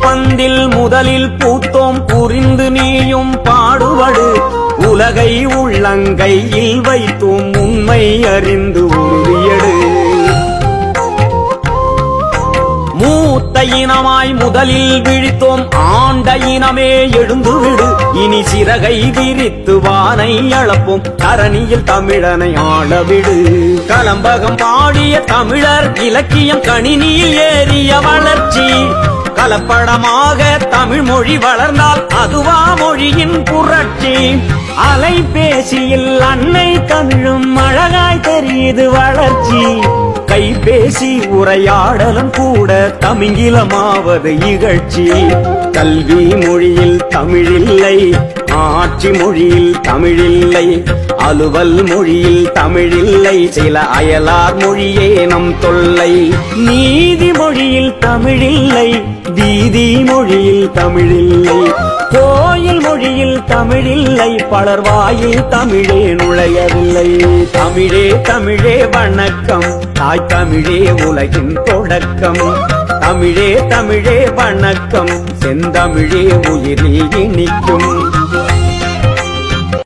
பந்தில் முதலில் பூத்தோம் புரிந்து நீயும் பாடுபடு உலகை உள்ளங்கையில் வைத்தோம் உண்மை அறிந்து உறுதியடு மூத்த இனமாய் முதலில் விழித்தோம் ஆண்ட இனமே எழுந்துவிடு இனி சிறகை விரித்து வானை அளப்போம் தரணியில் தமிழனை ஆளவிடு கலம்பகம் பாடிய தமிழர் இலக்கியம் கணினியில் ஏறிய வளர்ச்சி கலப்படமாக தமிழ் மொழி வளர்ந்தால் அதுவா மொழியின் புரட்சி அலைபேசியில் அன்னை தமிழும் அழகாய் தெரியுது வளர்ச்சி கைபேசி உரையாடலும் கூட தமிங்கிலமாவது இகழ்ச்சி கல்வி மொழியில் தமிழில்லை ஆட்சி மொழியில் தமிழில்லை அலுவல் மொழியில் தமிழில்லை சில அயலார் மொழியே நம் தொல்லை நீதி மொழியில் தமிழில்லை வீதி மொழியில் தமிழில்லை கோயில் மொழியில் தமிழில்லை பலர் வாயில் தமிழே நுழையவில்லை தமிழே தமிழே வணக்கம் தாய் தமிழே உலகின் தொடக்கம் தமிழே தமிழே வணக்கம் செந்தமிழே உயிரில் இனிக்கும்